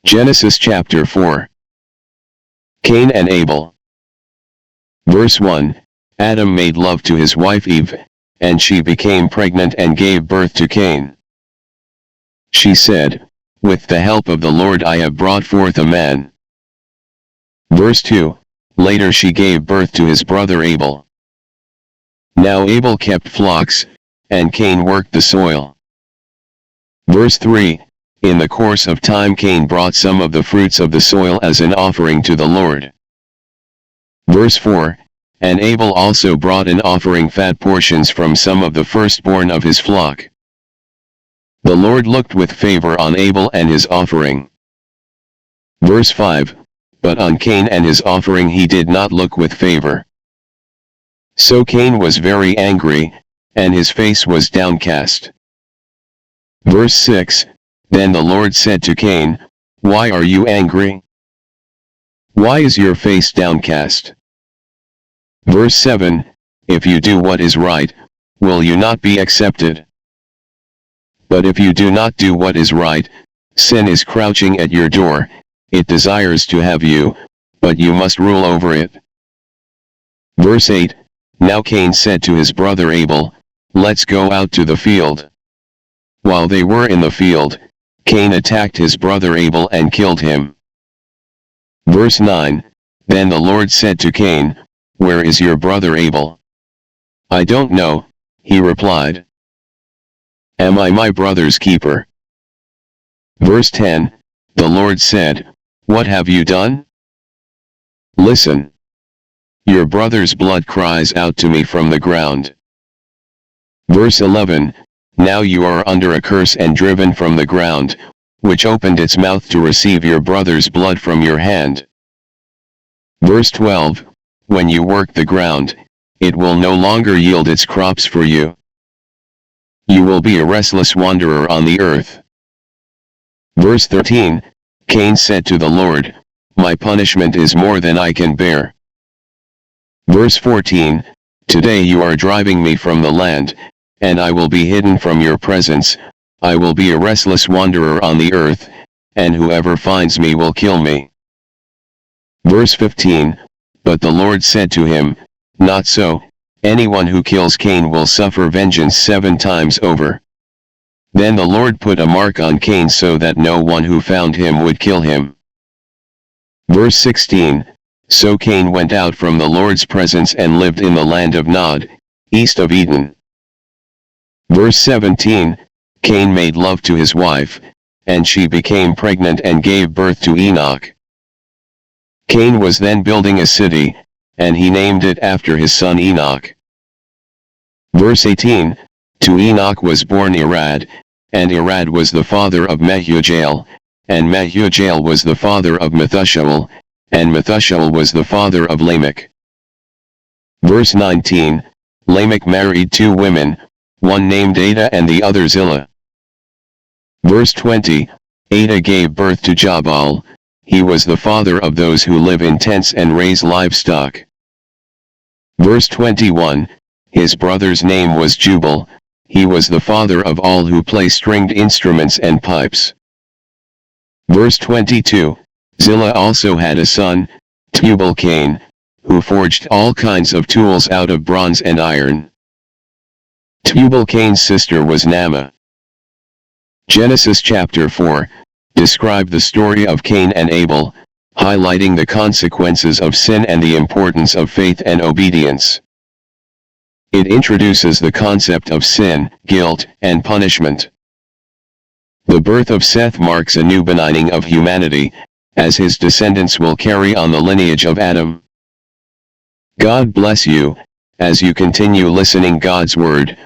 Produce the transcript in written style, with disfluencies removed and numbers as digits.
Genesis chapter 4. Cain and Abel. Verse 1, Adam made love to his wife Eve, and she became pregnant and gave birth to Cain. She said, "With the help of the Lord I have brought forth a man." Verse 2, later she gave birth to his brother Abel. Now Abel kept flocks, and Cain worked the soil. Verse 3, in the course of time Cain brought some of the fruits of the soil as an offering to the Lord. Verse 4, and Abel also brought an offering fat portions from some of the firstborn of his flock. The Lord looked with favor on Abel and his offering. Verse 5, but on Cain and his offering he did not look with favor. So Cain was very angry, and his face was downcast. Verse 6, then the Lord said to Cain, "Why are you angry? Why is your face downcast?" Verse 7, if you do what is right, will you not be accepted? But if you do not do what is right, sin is crouching at your door, it desires to have you, but you must rule over it. Verse 8, now Cain said to his brother Abel, "Let's go out to the field." While they were in the field, Cain attacked his brother Abel and killed him. Verse 9, then the Lord said to Cain, "Where is your brother Abel?" "I don't know," he replied. "Am I my brother's keeper?" Verse 10, the Lord said, "What have you done? Listen. Your brother's blood cries out to me from the ground." Verse 11, now you are under a curse and driven from the ground, which opened its mouth to receive your brother's blood from your hand. Verse 12, when you work the ground, it will no longer yield its crops for you. You will be a restless wanderer on the earth. Verse 13, Cain said to the Lord, "My punishment is more than I can bear." Verse 14, today you are driving me from the land, and I will be hidden from your presence, I will be a restless wanderer on the earth, and whoever finds me will kill me. Verse 15, but the Lord said to him, "Not so, anyone who kills Cain will suffer vengeance 7 times over." Then the Lord put a mark on Cain so that no one who found him would kill him. Verse 16, so Cain went out from the Lord's presence and lived in the land of Nod, east of Eden. Verse 17, Cain made love to his wife, and she became pregnant and gave birth to Enoch. Cain was then building a city, and he named it after his son Enoch. Verse 18, to Enoch was born Irad, and Irad was the father of Mehujael, and Mehujael was the father of Methushael, and Methushael was the father of Lamech. Verse 19, Lamech married 2 women, one named Adah and the other Zillah. Verse 20, Adah gave birth to Jabal, he was the father of those who live in tents and raise livestock. Verse 21, his brother's name was Jubal, he was the father of all who play stringed instruments and pipes. Verse 22, Zillah also had a son, Tubal-Cain, who forged all kinds of tools out of bronze and iron. Tubal-Cain's sister was Naamah. Genesis chapter 4, describe the story of Cain and Abel, highlighting the consequences of sin and the importance of faith and obedience. It introduces the concept of sin, guilt, and punishment. The birth of Seth marks a new benigning of humanity, as his descendants will carry on the lineage of Adam. God bless you, as you continue listening God's word.